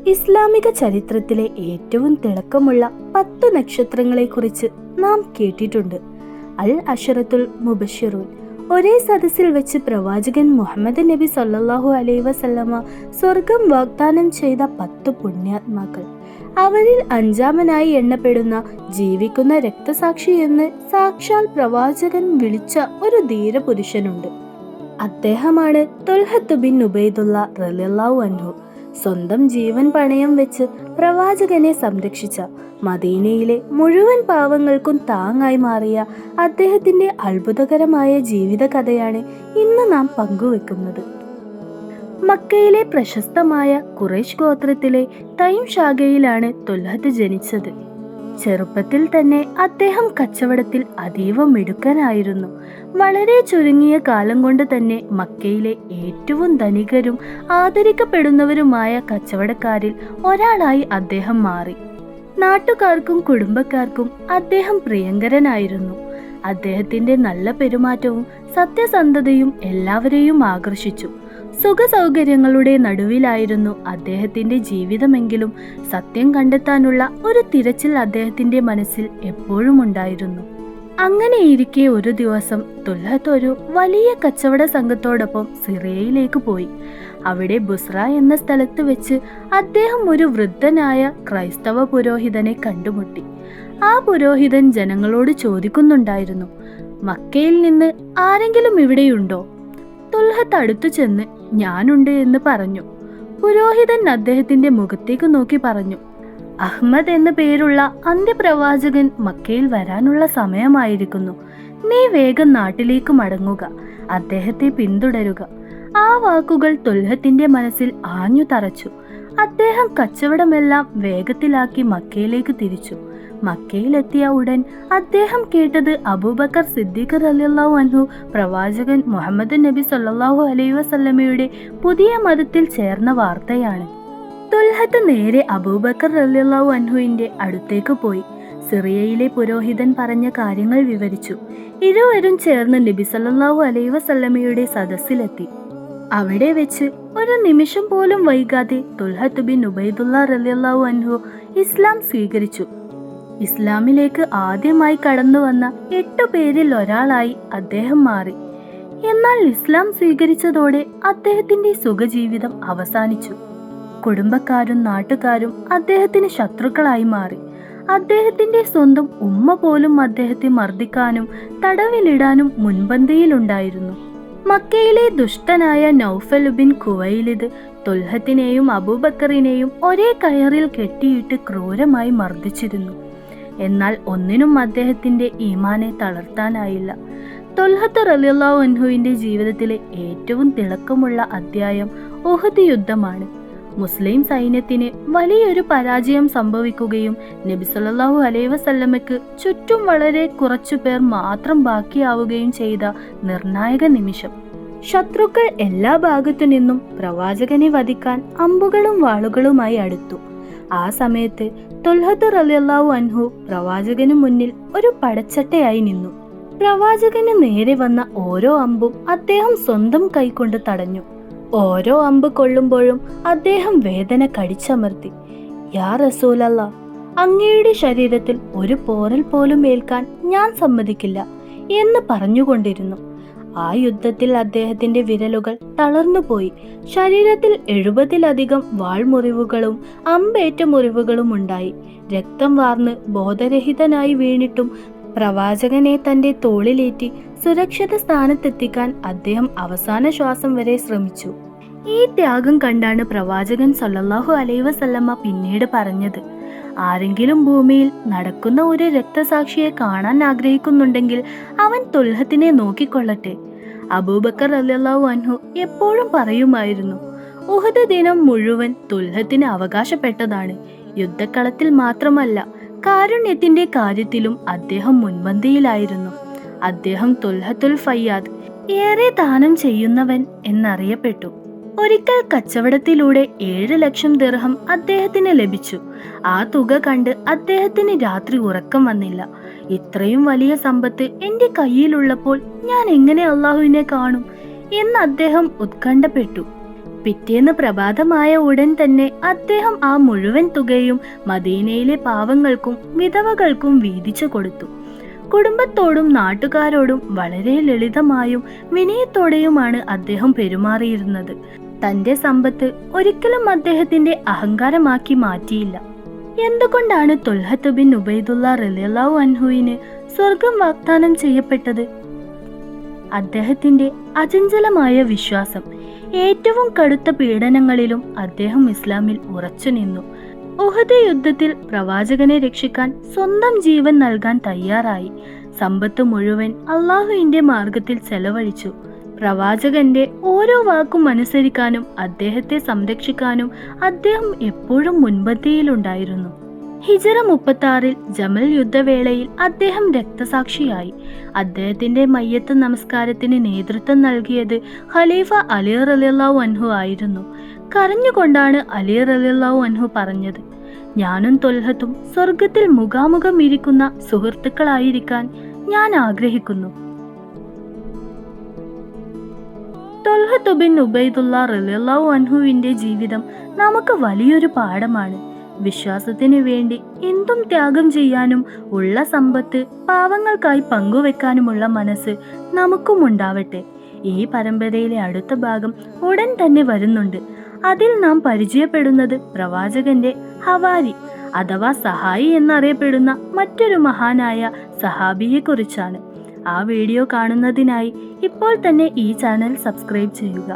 ഇസ്ലാമിക ചരിത്രത്തിലെ ഏറ്റവും തിളക്കമുള്ള 10 നക്ഷത്രങ്ങളെക്കുറിച്ച് നാം കേട്ടിട്ടുണ്ട്. അൽ അശറത്തുൽ മുബശ്ശിറൂൻ. ഒരേ സദസ്സിൽ വെച്ച് പ്രവാചകൻ മുഹമ്മദ് നബി സല്ലല്ലാഹു അലൈഹി വസല്ലമ സ്വർഗം വാഗ്ദാനം ചെയ്ത 10 പുണ്യാത്മാക്കൾ. അവരിൽ 5-ാമനായി എണ്ണപ്പെടുന്ന ജീവിക്കുന്ന രക്തസാക്ഷി എന്ന് സാക്ഷാൽ പ്രവാചകൻ വിളിച്ച ഒരു ധീരപുരുഷനുണ്ട്. അദ്ദേഹമാണ് ത്വൽഹത്ത് ബിൻ ഉബൈദുള്ള റളിയല്ലാഹു അൻഹു. സ്വന്തം ജീവൻ പണയം വെച്ച് പ്രവാചകനെ സംരക്ഷിച്ച, മദീനയിലെ മുഴുവൻ പാവങ്ങൾക്കും താങ്ങായി മാറിയ അദ്ദേഹത്തിന്റെ അത്ഭുതകരമായ ജീവിത കഥയാണ് ഇന്ന് നാം പങ്കുവെക്കുന്നത്. മക്കയിലെ പ്രശസ്തമായ ഖുറൈശ് ഗോത്രത്തിലെ തൈം ശാഖയിലാണ് ത്വൽഹത്ത് ജനിച്ചത്. ചെറുപ്പത്തിൽ തന്നെ അദ്ദേഹം കച്ചവടത്തിൽ അതീവ മിടുക്കനായിരുന്നു. വളരെ ചുരുങ്ങിയ കാലം കൊണ്ട് തന്നെ മക്കയിലെ ഏറ്റവും ധനികരും ആദരിക്കപ്പെടുന്നവരുമായ കച്ചവടക്കാരിൽ ഒരാളായി അദ്ദേഹം മാറി. നാട്ടുകാർക്കും കുടുംബക്കാർക്കും അദ്ദേഹം പ്രിയങ്കരനായിരുന്നു. അദ്ദേഹത്തിന്റെ നല്ല പെരുമാറ്റവും സത്യസന്ധതയും എല്ലാവരെയും ആകർഷിച്ചു. സുഖസൗകര്യങ്ങളുടെ നടുവിലായിരുന്നു അദ്ദേഹത്തിന്റെ ജീവിതമെങ്കിലും സത്യം കണ്ടെത്താനുള്ള ഒരു തിരച്ചിൽ അദ്ദേഹത്തിന്റെ മനസ്സിൽ എപ്പോഴും ഉണ്ടായിരുന്നു. അങ്ങനെയിരിക്കെ ഒരു ദിവസം ത്വൽഹത്ത് ഒരു വലിയ കച്ചവട സംഘത്തോടൊപ്പം സിറിയയിലേക്ക് പോയി. അവിടെ ബുസ്ര എന്ന സ്ഥലത്ത് വെച്ച് അദ്ദേഹം ഒരു വൃദ്ധനായ ക്രൈസ്തവ പുരോഹിതനെ കണ്ടുമുട്ടി. ആ പുരോഹിതൻ ജനങ്ങളോട് ചോദിക്കുന്നുണ്ടായിരുന്നു, മക്കയിൽ നിന്ന് ആരെങ്കിലും ഇവിടെയുണ്ടോ? ത്വൽഹത്ത് അടുത്തു ചെന്ന് ഞാനുണ്ട് എന്ന് പറഞ്ഞു. പുരോഹിതൻ അദ്ദേഹത്തിന്റെ മുഖത്തേക്ക് നോക്കി പറഞ്ഞു, അഹ്മദ് എന്ന പേരുള്ള അന്ത്യപ്രവാചകൻ മക്കയിൽ വരാനുള്ള സമയമായിരിക്കുന്നു. നീ വേഗം നാട്ടിലേക്ക് മടങ്ങുക, അദ്ദേഹത്തെ പിന്തുടരുക. ആ വാക്കുകൾ ത്വൽഹത്തിന്റെ മനസ്സിൽ ആഞ്ഞു തറച്ചു. അദ്ദേഹം കച്ചവടമെല്ലാം വേഗത്തിലാക്കി മക്കയിലേക്ക് തിരിച്ചു. മക്കയിലെത്തിയ ഉടൻ അദ്ദേഹം കേട്ടത് അബൂബക്കർ സിദ്ദീഖ് റളിയല്ലാഹു അൻഹു പ്രവാചകൻ മുഹമ്മദ് നബി സല്ലല്ലാഹു അലൈഹി വസല്ലമയുടെ പുതിയ മതത്തിൽ ചേർന്ന വാർത്തയാണ്. ത്വൽഹത്ത് നേരെ അബൂബക്കർ റളിയല്ലാഹു അൻഹുവിന്റെ അടുത്തേക്ക് പോയി. സിറിയയിലെ പുരോഹിതൻ പറഞ്ഞ കാര്യങ്ങൾ വിവരിച്ചു. ഇരുവരും ചേർന്ന് നബി സല്ലല്ലാഹു അലൈഹി വസല്ലമയുടെ സദസ്സിലെത്തി. അവിടെ വെച്ച് ഒരു നിമിഷം പോലും വൈകാതെ ത്വൽഹത്ത് ബിൻ ഉബൈദുള്ള റളിയല്ലാഹു അൻഹു ഇസ്ലാം സ്വീകരിച്ചു. ഇസ്ലാമിലേക്ക് ആദ്യമായി കടന്നു വന്ന 8 പേരിൽ ഒരാളായി അദ്ദേഹം മാറി. എന്നാൽ ഇസ്ലാം സ്വീകരിച്ചതോടെ അദ്ദേഹത്തിന്റെ സുഖജീവിതം അവസാനിച്ചു. കുടുംബക്കാരും നാട്ടുകാരും അദ്ദേഹത്തിന് ശത്രുക്കളായി മാറി. അദ്ദേഹത്തിന്റെ സ്വന്തം ഉമ്മ പോലും അദ്ദേഹത്തെ മർദ്ദിക്കാനും തടവിലിടാനും മുൻപന്തിയിലുണ്ടായിരുന്നു. മക്കയിലെ ദുഷ്ടനായ നൗഫൽ ബിൻ ഖുവൈലിദ് ത്വൽഹത്തിനെയും അബൂബക്കറിനെയും ഒരേ കയറിൽ കെട്ടിയിട്ട് ക്രൂരമായി മർദ്ദിച്ചിരുന്നു. എന്നാൽ ഒന്നിനും അദ്ദേഹത്തിന്റെ ഈമാനെ തളർത്താനായില്ല. ത്വൽഹത്ത് റളിയല്ലാഹു അൻഹുവിന്റെ ജീവിതത്തിലെ ഏറ്റവും തിളക്കമുള്ള അധ്യായം ഉഹദ് യുദ്ധമാണ്. മുസ്ലിം സൈന്യത്തിന് വലിയൊരു പരാജയം സംഭവിക്കുകയും നബി സല്ലല്ലാഹു അലൈഹി വസല്ലമയ്ക്ക് ചുറ്റും വളരെ കുറച്ചു പേർ മാത്രം ബാക്കിയാവുകയും ചെയ്ത നിർണായക നിമിഷം. ശത്രുക്കൾ എല്ലാ ഭാഗത്തു നിന്നും പ്രവാചകനെ വധിക്കാൻ അമ്പുകളും വാളുകളുമായി അടുത്തു. ആ സമയത്ത് ത്വൽഹത്ത് റളിയല്ലാഹു അൻഹു പ്രവാചകന് മുന്നിൽ ഒരു പടച്ചട്ടയായി നിന്നു. പ്രവാചകന് നേരെ വന്ന ഓരോ അമ്പും അദ്ദേഹം സ്വന്തം കൈകൊണ്ട് തടഞ്ഞു. ഓരോ അമ്പ് കൊള്ളുമ്പോഴും അദ്ദേഹം വേദന കടിച്ചമർത്തി. യാ റസൂലല്ലാഹ്, അങ്ങയുടെ ശരീരത്തിൽ ഒരു പോറൽ പോലും ഏൽക്കാൻ ഞാൻ സമ്മതിക്കില്ല എന്ന് പറഞ്ഞുകൊണ്ടിരുന്നു. ആ യുദ്ധത്തിൽ അദ്ദേഹത്തിന്റെ വിരലുകൾ തളർന്നുപോയി. ശരീരത്തിൽ 70-ലധികം വാൾമുറിവുകളും അമ്പേറ്റ മുറിവുകളും ഉണ്ടായി. രക്തം വാർന്ന് ബോധരഹിതനായി വീണിട്ടും പ്രവാചകനെ തന്റെ തോളിലേറ്റി സുരക്ഷിത സ്ഥാനത്തെത്തിക്കാൻ അദ്ദേഹം അവസാന ശ്വാസം വരെ ശ്രമിച്ചു. ഈ ത്യാഗം കണ്ടാണ് പ്രവാചകൻ സല്ലല്ലാഹു അലൈഹി വസല്ലമ പിന്നീട് പറഞ്ഞത്, ആരെങ്കിലും ഭൂമിയിൽ നടക്കുന്ന ഒരു രക്തസാക്ഷിയെ കാണാൻ ആഗ്രഹിക്കുന്നുണ്ടെങ്കിൽ അവൻ ത്വൽഹത്തിനെ നോക്കിക്കൊള്ളട്ടെ. അബൂബക്കർ റളിയല്ലാഹു അൻഹു എപ്പോഴും പറയുമായിരുന്നു, ഉഹദ് ദിനം മുഴുവൻ ത്വൽഹത്തിന് അവകാശപ്പെട്ടതാണ്. യുദ്ധക്കളത്തിൽ മാത്രമല്ല, കാരുണ്യത്തിന്റെ കാര്യത്തിലും അദ്ദേഹം മുൻപന്തിയിലായിരുന്നു. അദ്ദേഹം ത്വൽഹത്തുൽ ഫയ്യാദ്, ഏറെ ദാനം ചെയ്യുന്നവൻ എന്നറിയപ്പെട്ടു. ഒരിക്കൽ കച്ചവടത്തിലൂടെ 7 ലക്ഷം ദിർഹം അദ്ദേഹത്തിന് ലഭിച്ചു. ആ തുക കണ്ട് അദ്ദേഹത്തിന് രാത്രി ഉറക്കം വന്നില്ല. ഇത്രയും വലിയ സമ്പത്ത് എന്റെ കയ്യിലുള്ളപ്പോൾ ഞാൻ എങ്ങനെ അള്ളാഹുവിനെ കാണും എന്ന് അദ്ദേഹം ഉത്കണ്ഠപ്പെട്ടു. പിറ്റേന്ന് പ്രഭാതമായ ഉടൻ തന്നെ അദ്ദേഹം ആ മുഴുവൻ തുകയും മദീനയിലെ പാവങ്ങൾക്കും വിധവകൾക്കും വീതിച്ചു കൊടുത്തു. കുടുംബത്തോടും നാട്ടുകാരോടും വളരെ ലളിതമായും വിനയത്തോടെയുമാണ് അദ്ദേഹം പെരുമാറിയിരുന്നത്. തന്റെ സമ്പത്ത് ഒരിക്കലും അദ്ദേഹത്തിന്റെ അഹങ്കാരമാക്കി മാറ്റിയില്ല. എന്തുകൊണ്ടാണ് ത്വൽഹത്ത് ബിൻ ഉബൈദുള്ള റളിയല്ലാഹു അൻഹുവിന് സ്വർഗം വാഗ്ദാനം ചെയ്യപ്പെട്ടത്? അദ്ദേഹത്തിന്റെ അചഞ്ചലമായ വിശ്വാസം. ഏറ്റവും കടുത്ത പീഡനങ്ങളിലും അദ്ദേഹം ഇസ്ലാമിൽ ഉറച്ചു നിന്നു. ഉഹദ് യുദ്ധത്തിൽ പ്രവാചകനെ രക്ഷിക്കാൻ സ്വന്തം ജീവൻ നൽകാൻ തയ്യാറായി. സമ്പത്ത് മുഴുവൻ അള്ളാഹുവിന്റെ മാർഗത്തിൽ ചെലവഴിച്ചു. പ്രവാചകന്റെ ഓരോ വാക്കും അനുസരിക്കാനും അദ്ദേഹത്തെ സംരക്ഷിക്കാനും അദ്ദേഹം എപ്പോഴും മുൻപന്തിയിലുണ്ടായിരുന്നു. ഹിജറ 36 ജമൽ യുദ്ധവേളയിൽ അദ്ദേഹം രക്തസാക്ഷിയായി. അദ്ദേഹത്തിന്റെ മയ്യത്ത് നമസ്കാരത്തിന് നേതൃത്വം നൽകിയത് ഖലീഫ അലി റളിയല്ലാഹു അൻഹു ആയിരുന്നു. കരഞ്ഞുകൊണ്ടാണ് അലി റളിയല്ലാഹു അൻഹു പറഞ്ഞത്, ഞാനും ത്വൽഹത്തും സ്വർഗത്തിൽ മുഖാമുഖം ഇരിക്കുന്ന സുഹൃത്തുക്കളായിരിക്കാൻ ഞാൻ ആഗ്രഹിക്കുന്നു. ത്വൽഹത്ത് ബിൻ ഉബൈദുള്ള റളിയല്ലാഹു അൻഹുവിന്റെ ജീവിതം നമുക്ക് വലിയൊരു പാഠമാണ്. വിശ്വാസത്തിനു വേണ്ടി എന്തും ത്യാഗം ചെയ്യാനും ഉള്ള സമ്പത്ത് പാവങ്ങൾക്കായി പങ്കുവെക്കാനുമുള്ള മനസ്സ് നമുക്കും ഉണ്ടാവട്ടെ. ഈ പരമ്പരയിലെ അടുത്ത ഭാഗം ഉടൻ തന്നെ വരുന്നുണ്ട്. അതിൽ നാം പരിചയപ്പെടുന്നത് പ്രവാചകന്റെ ഹവാരി അഥവാ സഹായി എന്നറിയപ്പെടുന്ന മറ്റൊരു മഹാനായ സഹാബിയെ കുറിച്ചാണ്. ആ വീഡിയോ കാണുന്നതിനായി ഇപ്പോൾ തന്നെ ഈ ചാനൽ സബ്സ്ക്രൈബ് ചെയ്യുക.